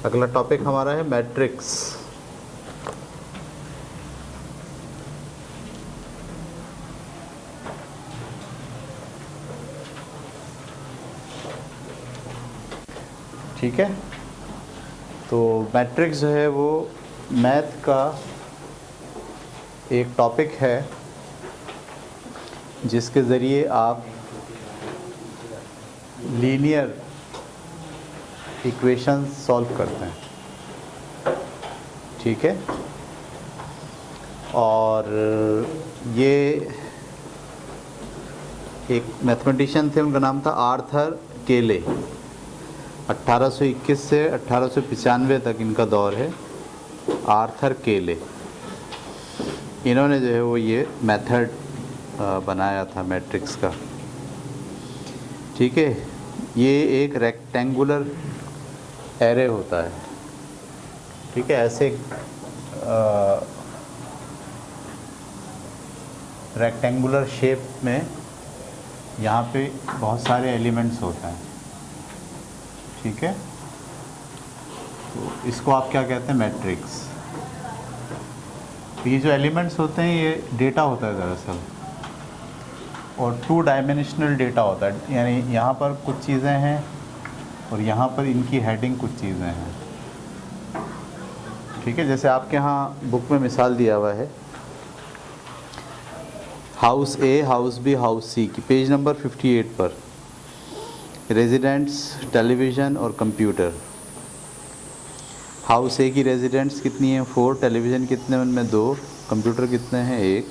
अगला टॉपिक हमारा है मैट्रिक्स। ठीक है, तो मैट्रिक्स जो है वो मैथ का एक टॉपिक है जिसके ज़रिए आप लीनियर इक्वेशंस सॉल्व करते हैं। ठीक है, और ये एक मैथमेटिशियन थे, उनका नाम था आर्थर केले। 1821 से 1895 तक इनका दौर है। आर्थर केले, इन्होंने जो है वो ये मेथड बनाया था मैट्रिक्स का। ठीक है, ये एक रेक्टेंगुलर एरे होता है। ठीक है, ऐसे रेक्टेंगुलर शेप में यहाँ पे बहुत सारे एलिमेंट्स होते हैं। ठीक है, तो इसको आप क्या कहते हैं, मैट्रिक्स। तो ये जो एलिमेंट्स होते हैं ये डेटा होता है दरअसल, और 2 डायमेंशनल डेटा होता है, यानी यहाँ पर कुछ चीज़ें हैं और यहाँ पर इनकी हेडिंग कुछ चीज़ें हैं। ठीक है, जैसे आपके यहाँ बुक में मिसाल दिया हुआ है, हाउस ए, हाउस बी, हाउस सी की, पेज नंबर 58 पर रेजिडेंट्स, टेलीविज़न और कंप्यूटर। हाउस ए की रेजिडेंट्स कितनी है, 4, टेलीविज़न कितने हैं उनमें 2, कंप्यूटर कितने हैं 1।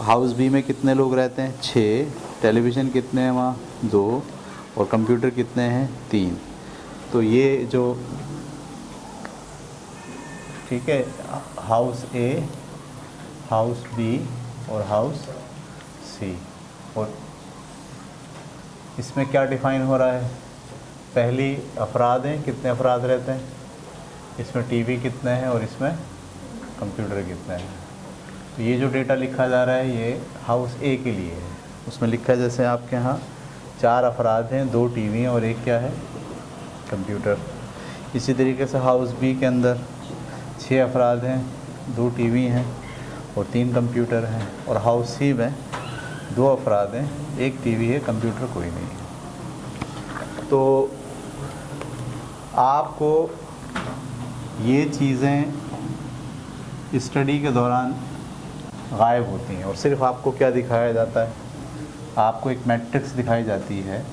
हाउस बी में कितने लोग रहते हैं 6, टेलीविज़न कितने हैं वहाँ 2, और कंप्यूटर कितने हैं 3। तो ये जो, ठीक है, हाउस ए, हाउस बी और हाउस सी, और इसमें क्या डिफ़ाइन हो रहा है, पहली अफराद हैं, कितने अफराद रहते हैं, इसमें टीवी कितने हैं और इसमें कंप्यूटर कितने हैं। तो ये जो डेटा लिखा जा रहा है ये हाउस ए के लिए है। उसमें लिखा है जैसे आपके यहाँ 4 अफराद हैं, 2 टीवी हैं और एक क्या है, कंप्यूटर। इसी तरीके से हाउस बी के अंदर 6 अफराद हैं, 2 टीवी हैं और 3 कंप्यूटर हैं। और हाउस सी में 2 अफराद हैं, 1 टीवी है, कंप्यूटर कोई नहीं है। तो आपको ये चीज़ें स्टडी के दौरान गायब होती हैं, और सिर्फ आपको क्या दिखाया जाता है, आपको एक मैट्रिक्स दिखाई जाती है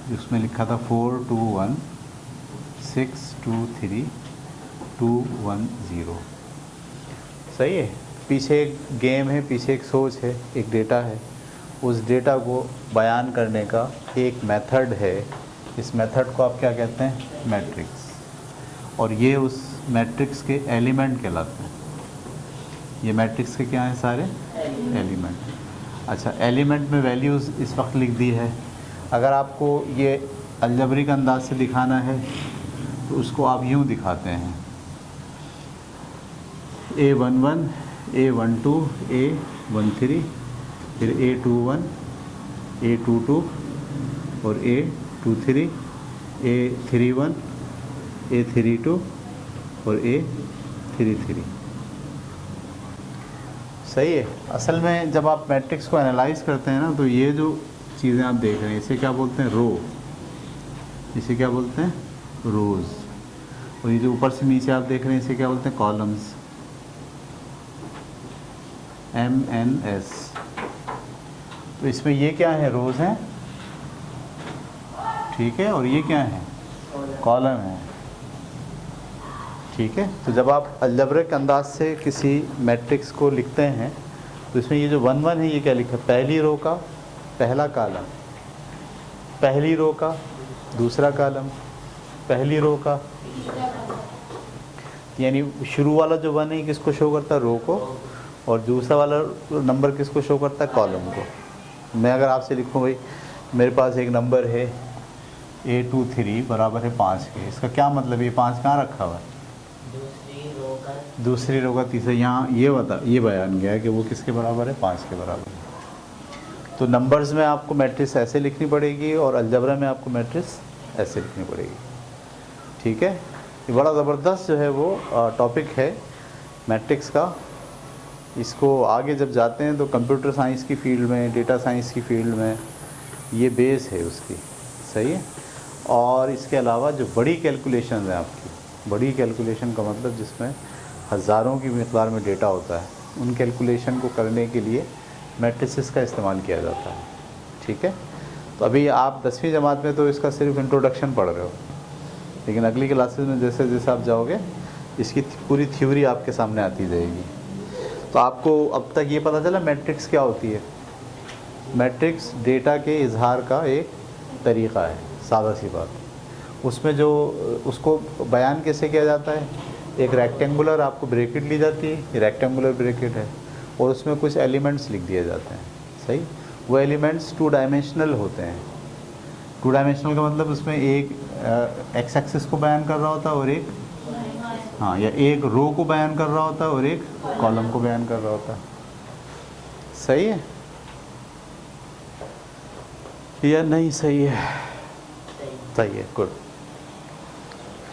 जिसमें लिखा था 4 2 1 6 2 3 2 1 0। सही है, पीछे एक गेम है, पीछे एक सोच है, एक डेटा है। उस डेटा को बयान करने का एक मेथड है। इस मेथड को आप क्या कहते हैं, मैट्रिक्स। और ये उस मैट्रिक्स के एलिमेंट कहलाते हैं। ये मैट्रिक्स के क्या हैं, सारे एलिमेंट। अच्छा, एलिमेंट में वैल्यूज़ इस वक्त लिख दी है। अगर आपको ये अलजबरिक अंदाज से दिखाना है तो उसको आप यूँ दिखाते हैं, A11, A12, A13, फिर A21, A22 और A23, A31, A32 और A33। सही है। असल में जब आप मैट्रिक्स को एनालाइज करते हैं ना, तो ये जो चीज़ें आप देख रहे हैं इसे क्या बोलते हैं, रो। इसे क्या बोलते हैं, रोज़। और ये जो ऊपर से नीचे आप देख रहे हैं इसे क्या बोलते हैं, कॉलम्स, MNS। तो इसमें ये क्या है, रोज़ हैं, ठीक है, और ये क्या है, कॉलम है। ठीक है, तो जब आप अलजबरिक अंदाज से किसी मैट्रिक्स को लिखते हैं तो इसमें ये जो 1 1 है ये क्या लिखा है, पहली रो का पहला कॉलम, पहली रो का दूसरा कॉलम, पहली रो का, यानी शुरू वाला जो 1 है किसको शो करता है, रो को, और दूसरा वाला नंबर किसको शो करता है, कॉलम को। मैं अगर आपसे लिखूँ भाई मेरे पास एक नंबर है A23 बराबर है 5 के, इसका क्या मतलब, ये 5 कहाँ रखा हुआ है, दूसरी रो का तीसरा। यहाँ ये बयान गया है कि वो किसके बराबर है, 5 के बराबर है। तो नंबर्स में आपको मैट्रिक्स ऐसे लिखनी पड़ेगी और अलजबरा में आपको मैट्रिक्स ऐसे लिखनी पड़ेगी। ठीक है, ये बड़ा ज़बरदस्त जो है वो टॉपिक है मैट्रिक्स का। इसको आगे जब जाते हैं तो कंप्यूटर साइंस की फील्ड में, डेटा साइंस की फील्ड में ये बेस है उसकी, सही है। और इसके अलावा जो बड़ी कैलकुलेशन है आपकी, बड़ी कैलकुलेशन का मतलब जिसमें हज़ारों की मिक़दार में डेटा होता है, उन कैलकुलेशन को करने के लिए मैट्रिसेस का इस्तेमाल किया जाता है, ठीक है। तो अभी आप 10वीं जमात में तो इसका सिर्फ इंट्रोडक्शन पढ़ रहे हो, लेकिन अगली क्लासेस में जैसे जैसे आप जाओगे इसकी पूरी थ्योरी आपके सामने आती जाएगी। तो आपको अब तक ये पता चला मैट्रिक्स क्या होती है। मैट्रिक्स डेटा के इजहार का एक तरीक़ा है, सादा सी बात। उसमें जो उसको बयान कैसे किया जाता है, एक रेक्टेंगुलर आपको ब्रैकेट ली जाती है, ये रेक्टेंगुलर ब्रैकेट है, और उसमें कुछ एलिमेंट्स लिख दिए जाते हैं, सही। वो एलिमेंट्स 2 डायमेंशनल होते हैं। 2 डायमेंशनल का मतलब उसमें एक एक्स एक्सिस को बयान कर रहा होता है और एक, हाँ, या एक रो को बयान कर रहा होता है और एक कॉलम को बयान कर रहा होता है, सही है या नहीं? सही है, सही है, गुड।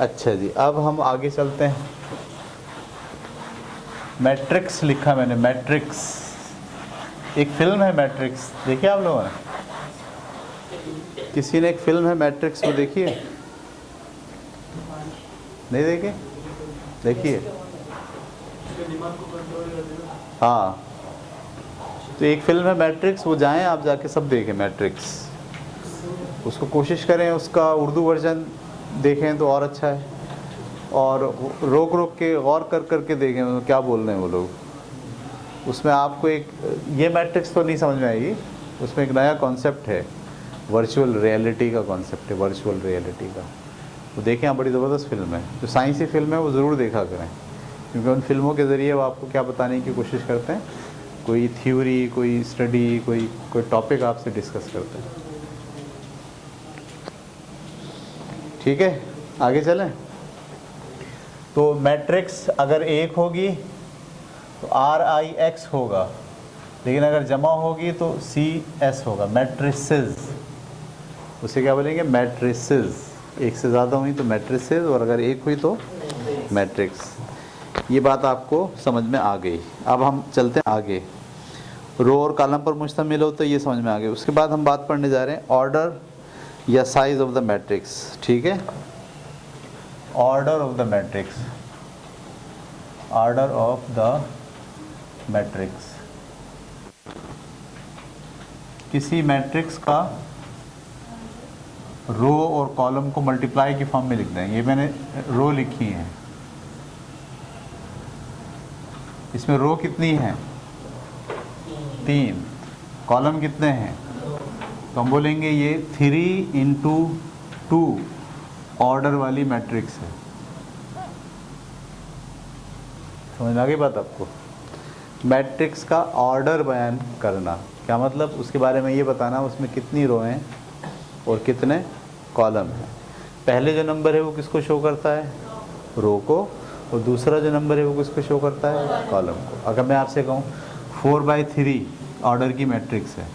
अच्छा जी, अब हम आगे चलते हैं। मैट्रिक्स लिखा मैंने, मैट्रिक्स, एक फिल्म है मैट्रिक्स, देखिए आप लोगों ने, किसी ने एक फिल्म है मैट्रिक्स, वो देखिए, नहीं देखिए? देखिए, हाँ, तो एक फिल्म है मैट्रिक्स, वो जाएं आप जाके सब देखें मैट्रिक्स, उसको कोशिश करें उसका उर्दू वर्जन देखें तो और अच्छा है, और रोक रोक के गौर कर कर के देखें क्या बोल रहे हैं वो लोग। उसमें आपको एक, ये मैट्रिक्स तो नहीं समझ में आएगी, उसमें एक नया कॉन्सेप्ट है, वर्चुअल रियलिटी का कॉन्सेप्ट है, वर्चुअल रियलिटी का। वो देखें आप, बड़ी ज़बरदस्त फिल्म है। जो साइंसी फिल्म है वो ज़रूर देखा करें, क्योंकि उन फिल्मों के ज़रिए वो आपको क्या बताने की कोशिश करते हैं, कोई थ्योरी, कोई स्टडी, कोई टॉपिक आपसे डिस्कस करते हैं, ठीक है। आगे चलें। तो मैट्रिक्स अगर एक होगी तो RIX होगा, लेकिन अगर जमा होगी तो CS होगा, मैट्रिसेस। उसे क्या बोलेंगे? मैट्रिसेस। एक से ज़्यादा हुई तो मैट्रिसेस, और अगर एक हुई तो मैट्रिक्स। ये बात आपको समझ में आ गई। अब हम चलते हैं आगे। रो और कॉलम पर मुश्तमिल हो तो ये समझ में आ गई। उसके बाद हम बात पढ़ने जा रहे हैं ऑर्डर या साइज ऑफ द मैट्रिक्स, ठीक है। Order of the matrix, order of the matrix, किसी मैट्रिक्स का रो और कॉलम को मल्टीप्लाई की फॉर्म में लिख दें। ये मैंने रो लिखी है, इसमें रो कितनी है? 3। कॉलम कितने हैं? तो हम बोलेंगे ये 3 × 2 ऑर्डर वाली मैट्रिक्स है। समझ आ गई बात आपको? मैट्रिक्स का ऑर्डर बयान करना क्या मतलब, उसके बारे में ये बताना उसमें कितनी रो हैं और कितने कॉलम हैं। पहले जो नंबर है वो किसको शो करता है? रो को। और दूसरा जो नंबर है वो किसको शो करता है? कॉलम को। अगर मैं आपसे कहूँ 4/3 ऑर्डर की मैट्रिक्स है,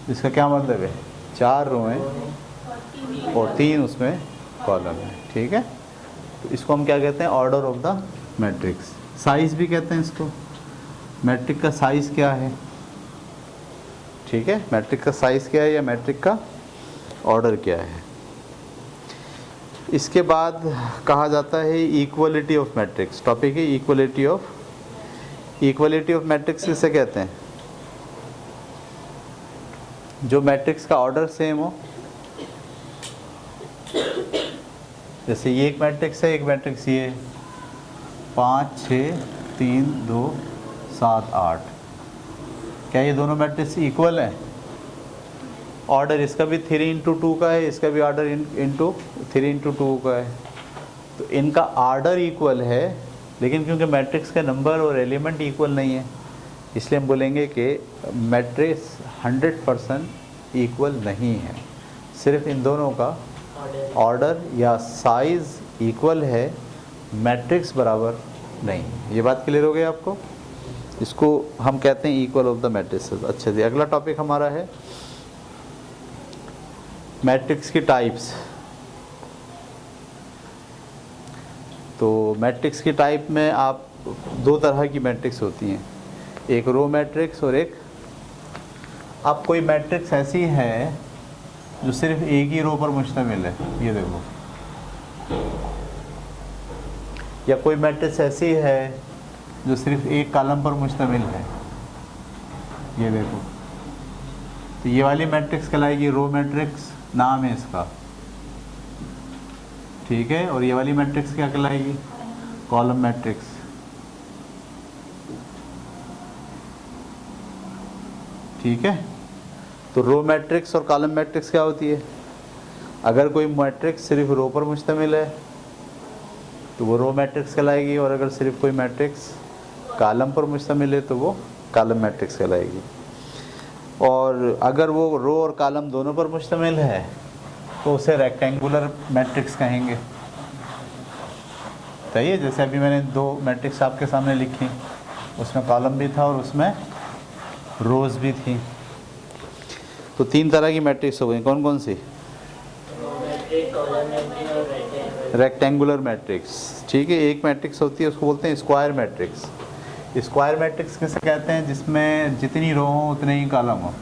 इसका क्या मतलब है? 4 रो हैं और 3 उसमें कॉलम है, ठीक है। तो इसको हम क्या कहते हैं? Order of the matrix. Size भी कहते हैं इसको। मैट्रिक का साइज़ क्या है, ठीक है। मैट्रिक का साइज़ क्या है या मैट्रिक का ऑर्डर क्या है। इसके बाद कहा जाता है इक्वलिटी ऑफ मैट्रिक्स। टॉपिक है इक्वलिटी ऑफ मैट्रिक्स। किसे कहते हैं? जो मैट्रिक्स का ऑर्डर सेम हो। जैसे ये एक मैट्रिक्स है, एक मैट्रिक्स ये 5 6 3 2 7 8। क्या ये दोनों मैट्रिक्स इक्वल हैं? ऑर्डर इसका भी 3 × 2 का है, इसका भी ऑर्डर 3 × 2 का है। तो इनका ऑर्डर इक्वल है, लेकिन क्योंकि मैट्रिक्स का नंबर और एलिमेंट इक्वल नहीं है, इसलिए हम बोलेंगे कि मैट्रिक्स 100% इक्वल नहीं है। सिर्फ इन दोनों का ऑर्डर या साइज़ इक्वल है, मैट्रिक्स बराबर नहीं। ये बात क्लियर हो गई आपको? इसको हम कहते हैं इक्वल ऑफ द मैट्रिसेस। अच्छा जी, अगला टॉपिक हमारा है मैट्रिक्स की टाइप्स। तो मैट्रिक्स की टाइप में आप दो तरह की मैट्रिक्स होती हैं, एक रो मैट्रिक्स और एक, अब कोई मैट्रिक्स ऐसी है जो सिर्फ एक ही रो पर मुश्तमिल है, ये देखो, या कोई मैट्रिक्स ऐसी है जो सिर्फ एक कॉलम पर मुश्तमिल है, ये देखो, तो ये वाली मैट्रिक्स कहलाएगी रो मैट्रिक्स, नाम है इसका, ठीक है। और ये वाली मैट्रिक्स क्या कहलाएगी? Column matrix. ठीक है, तो रो मैट्रिक्स और कॉलम मैट्रिक्स क्या होती है? अगर कोई मैट्रिक्स सिर्फ रो पर मुश्तमिल है तो वो रो मैट्रिक्स कहलाएगी, और अगर सिर्फ कोई मैट्रिक्स कॉलम पर मुश्तमिल है तो वो कॉलम मैट्रिक्स कहलाएगी। और अगर वो रो और कॉलम दोनों पर मुश्तमिल है तो उसे रेक्टेंगुलर मैट्रिक्स कहेंगे। सही है, जैसे अभी मैंने दो मैट्रिक्स आपके सामने लिखी, उसमें कॉलम भी था और उसमें रोज़ भी थी। तो तीन तरह की मैट्रिक्स हो गई, कौन कौन सी? Rectangular matrix. ठीक है, एक मैट्रिक्स होती है उसको बोलते हैं स्क्वायर मैट्रिक्स। स्क्वायर मैट्रिक्स किसे कहते हैं? जिसमें जितनी रो हो उतने ही कॉलम हो।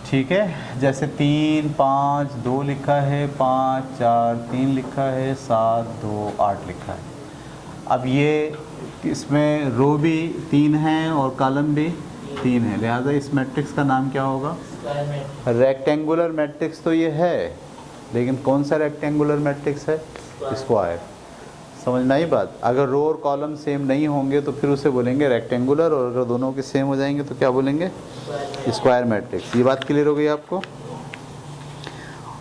ठीक है, जैसे 3 5 2 लिखा है, 5 4 3 लिखा है, 7 2 8 लिखा है। अब ये इसमें रो भी 3 हैं और कॉलम भी 3 है, लिहाजा इस मैट्रिक्स का नाम क्या होगा? Rectangular matrix. तो ये है, लेकिन कौन सा रेक्टेंगुलर मैट्रिक्स है? स्क्वायर। समझना ही बात। अगर रो और कॉलम सेम नहीं होंगे तो फिर उसे बोलेंगे रेक्टेंगुलर, और अगर दोनों के सेम हो जाएंगे तो क्या बोलेंगे? Square matrix. ये बात क्लियर हो गई आपको?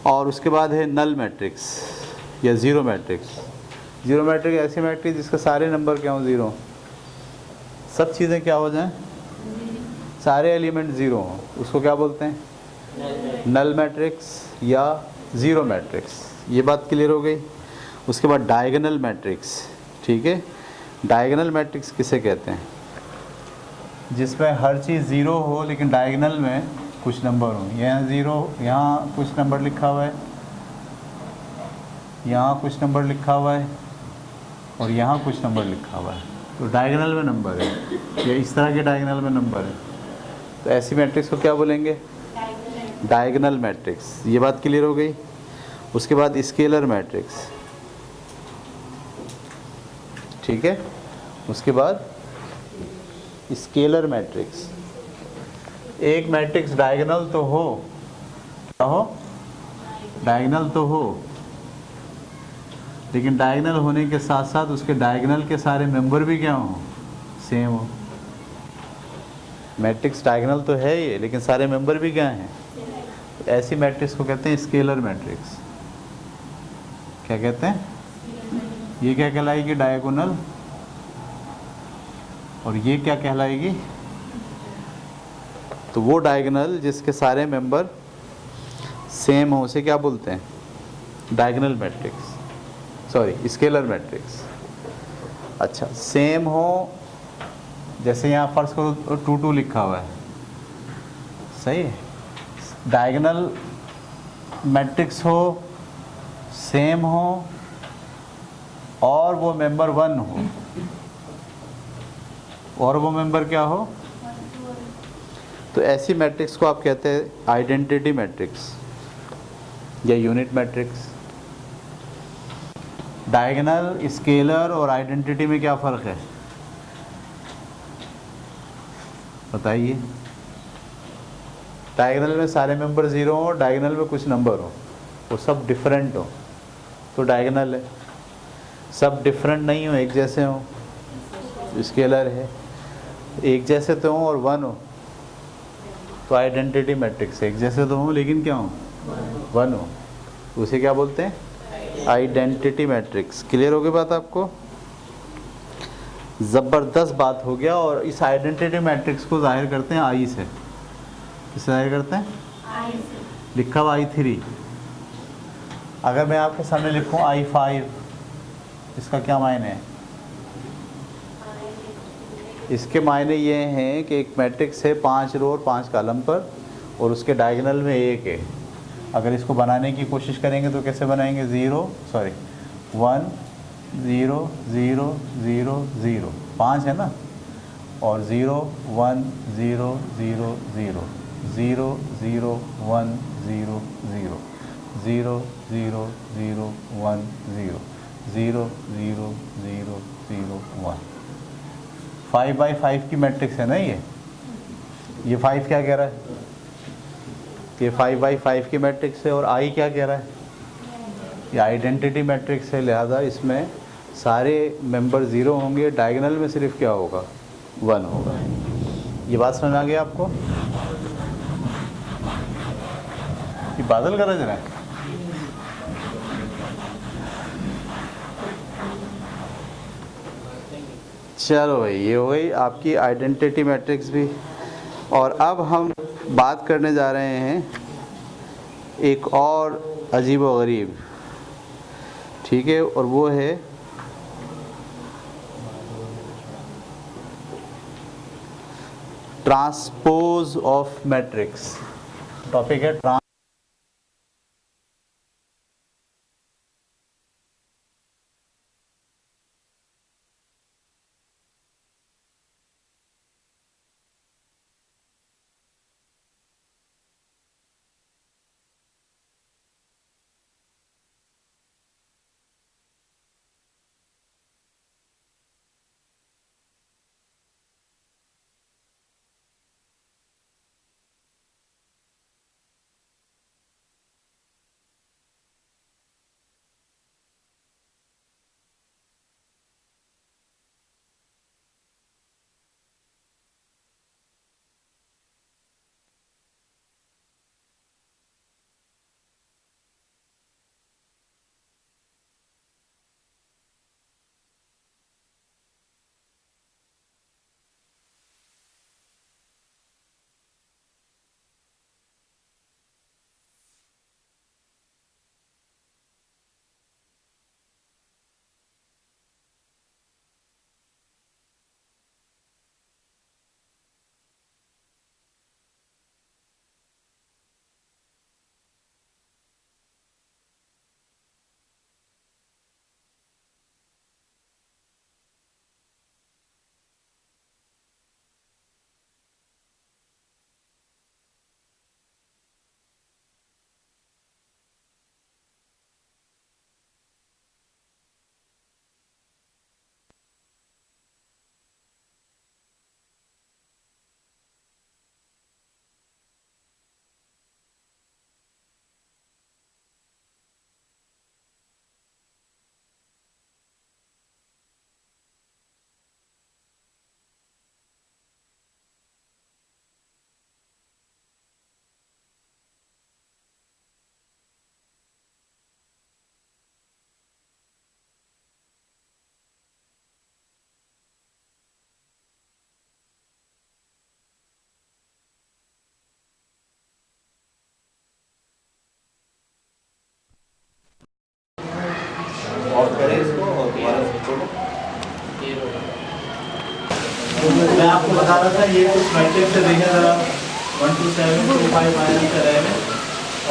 और उसके बाद है नल मैट्रिक्स या ज़ीरो मैट्रिक्स। ज़ीरो मैट्रिक्स ऐसी मैट्रिक्स जिसके सारे नंबर क्या हो? ज़ीरो। सब चीज़ें क्या हो जाएं? सारे एलिमेंट ज़ीरो हों, उसको क्या बोलते हैं? नल मैट्रिक्स या ज़ीरो मैट्रिक्स। ये बात क्लियर हो गई? उसके बाद डायगोनल मैट्रिक्स। ठीक है, डायगोनल मैट्रिक्स किसे कहते हैं? जिसमें हर चीज़ ज़ीरो हो लेकिन डायगोनल में कुछ नंबर हो। यहाँ ज़ीरो, यहाँ कुछ नंबर लिखा हुआ है, यहाँ कुछ नंबर लिखा हुआ है, और यहाँ कुछ नंबर लिखा हुआ है, तो डायगोनल में नंबर है, या इस तरह के डायगोनल में नंबर है, तो ऐसी मैट्रिक्स को क्या बोलेंगे? Diagonal matrix. ये बात क्लियर हो गई? उसके बाद स्केलर मैट्रिक्स। ठीक है, उसके बाद स्केलर मैट्रिक्स। एक मैट्रिक्स डायगोनल तो हो, क्या हो? डायगोनल तो हो, लेकिन डायगोनल होने के साथ साथ उसके डायगोनल के सारे मेंबर भी क्या हो? सेम हो। मैट्रिक्स डायगोनल तो है ये, लेकिन सारे मेंबर भी क्या हैं? तो ऐसी मैट्रिक्स को कहते हैं स्केलर मैट्रिक्स। क्या कहते हैं? ये क्या कहलाएगी? डायगोनल। और ये क्या कहलाएगी? तो वो डायगोनल जिसके सारे मेंबर सेम हो उसे क्या बोलते हैं? Diagonal matrix, sorry scalar matrix. अच्छा, सेम हो, जैसे यहाँ फर्स्ट करो 2 2 लिखा हुआ है, सही है। डायगोनल मैट्रिक्स हो, सेम हो, और वो मेंबर 1 हो, और वो मेंबर क्या हो? तो ऐसी मैट्रिक्स को आप कहते हैं आइडेंटिटी मैट्रिक्स या यूनिट मैट्रिक्स। डायगोनल, स्केलर और आइडेंटिटी में क्या फ़र्क है बताइए? डायगोनल में सारे मेंबर ज़ीरो हो, डायगोनल में कुछ नंबर हो, वो सब डिफरेंट हो तो डायगोनल है। सब डिफरेंट नहीं हो, एक जैसे हो, स्केलर है। एक जैसे तो हो और 1 हो तो आइडेंटिटी मैट्रिक्स है। एक जैसे तो हो लेकिन क्या हो? 1 हो, उसे क्या बोलते हैं? Identity matrix. क्लियर हो गई बात आपको? ज़बरदस्त बात हो गया। और इस आइडेंटिटी मैट्रिक्स को जाहिर करते हैं आई से। किससे जाहिर करते हैं? आई से। लिखा हुआ I3। अगर मैं आपके सामने लिखूं I5, इसका क्या मायने है? इसके मायने ये हैं कि एक मैट्रिक्स है 5 रो और 5 कॉलम पर, और उसके डायगोनल में 1 है। अगर इसको बनाने की कोशिश करेंगे तो कैसे बनाएंगे? 1 0 0 0 0, 5 है ना, और 0 1 0 0 0 0 0 1 0 0 0 0 0 1 0 0 0 0 0 1। 5x5 की मैट्रिक्स है ना ये 5 क्या कह रहा है, ये 5x5 की मैट्रिक्स है, और आई क्या कह रहा है, ये आइडेंटिटी मैट्रिक्स है, लिहाजा इसमें सारे मेंबर 0 होंगे, डायगोनल में सिर्फ क्या होगा, 1 होगा। ये बात समझ आ गई आपको? ये बादल गरज रहा है। चलो भाई, ये हो गई आपकी आइडेंटिटी मैट्रिक्स भी। और अब हम बात करने जा रहे हैं एक और अजीब व गरीब, ठीक है, और वो है ट्रांसपोज ऑफ मैट्रिक्स। टॉपिक है और करें इसको और दोबारा से छोड़ो। मैं आपको बता रहा था ये कुछ मैट्रिक्स से देखें ज़रा, 1 2 7 2 5 माइनस का 11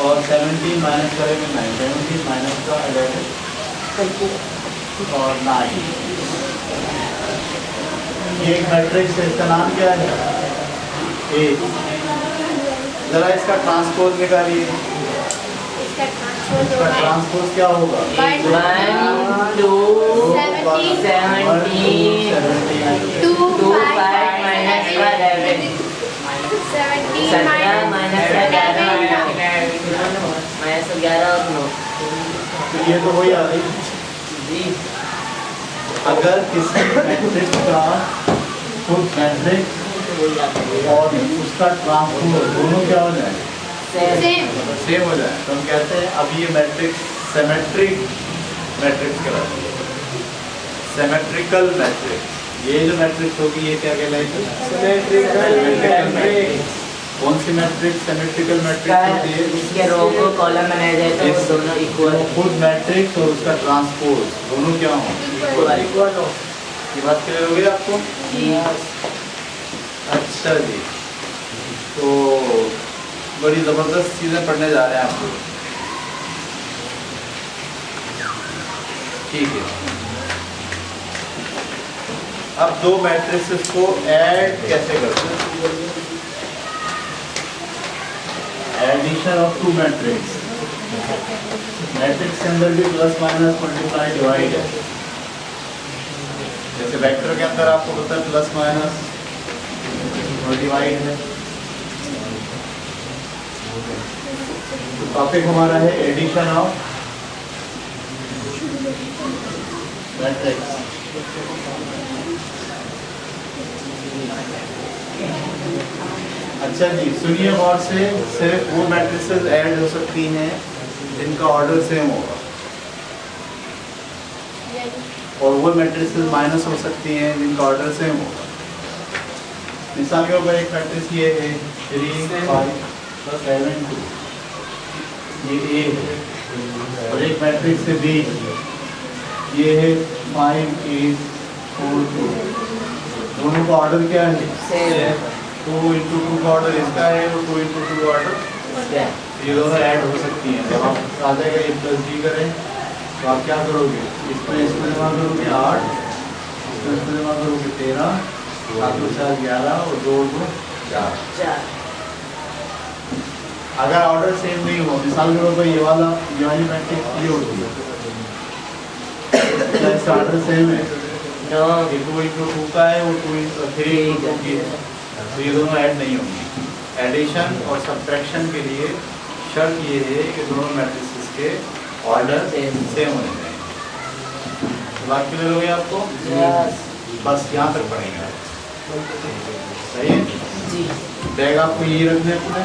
और 17 माइनस का 9, 17 माइनस का 11 और 9। ये एक मैट्रिक्स है, इसका नाम क्या है, ए। ज़रा इसका ट्रांसपोज निकालिए। इसका ट्रांसपोज क्या होगा, 1 2 17 2 5 माइनस 11 17 माइनस 11 और 9। तो ये तो वही आ गई जी। अगर किसी मैट्रिक्स का खुद मैट्रिक्स और उसका ट्रांसपोज दोनों क्या हो जाए, सेम हो जाए, तो हम कहते हैं अब ये मैट्रिक्स सिमेट्रिक मैट्रिक्स कहलाती है, सिमेट्रिकल मैट्रिक्स। ये जो मैट्रिक्स होगी ये क्या कहलाएगी, सिमेट्रिकल मैट्रिक्स। कौन सी मैट्रिक्स सिमेट्रिकल मैट्रिक्स होती है, इसके रो को कॉलम बनाया जाए तो वो दोनों इक्वल, खुद मैट्रिक्स और उसका ट्रांसपोज दोनों क्या हो, इक्वल हो। ये बात क्लियर हो गई आपको जी? अच्छा जी, तो बड़ी ज़बरदस्त चीज़ें पढ़ने जा रहे हैं आपको, ठीक है। अब दो मैट्रिसेस को ऐड कैसे करते हैं? Addition of two matrix. Matrix के अंदर भी प्लस माइनस मल्टीप्लाई डिवाइड है। जैसे वेक्टर के अंदर आपको पता है प्लस माइनस और डिवाइड है। तो टॉपिक हमारा है एडिशन ऑफ मैट्रिक्स। अच्छा जी, सुनिए गौर से सिर्फ वो मैट्रिसेस ऐड हो सकती हैं जिनका ऑर्डर सेम होगा, और वो मैट्रिसेस माइनस हो सकती हैं जिनका ऑर्डर सेम होगा। मिसाल के ऊपर एक मैट्रिक्स ये है 3 5 7 2, ये ए है, और एक मैट्रिक्स है बी, ये है 5 8 4 2। दोनों का ऑर्डर क्या है? 2 into 2 का ऑर्डर इसका है और 2 into 2 का ऑर्डर, ये दोनों ऐड हो सकती हैं। जब आप आ जाएगा ए प्लस बी करें तो आप क्या करोगे? इसमें जमा करोगे 8, इसमें जमा करोगे 13, 7 2 4 11 और 2 2 4। अगर ऑर्डर सेम नहीं हो, मिसाल के तौर पर ये वाली मैट्रिक्स ये होती है, क्या इसका ऑर्डर सेम है? नो, ये 2 into 2 का है, वो 2 into 3 into 2 की है, तो ये दोनों ऐड नहीं होंगी। एडिशन और सब्ट्रैक्शन के लिए शर्त ये है कि दोनों मैट्रिसेस के ऑर्डर सेम होने चाहिए। बात क्लियर हो गई आपको? बस यहाँ तक पढ़ेंगे। सही है? जी। बैग आपको यही रखने अपने।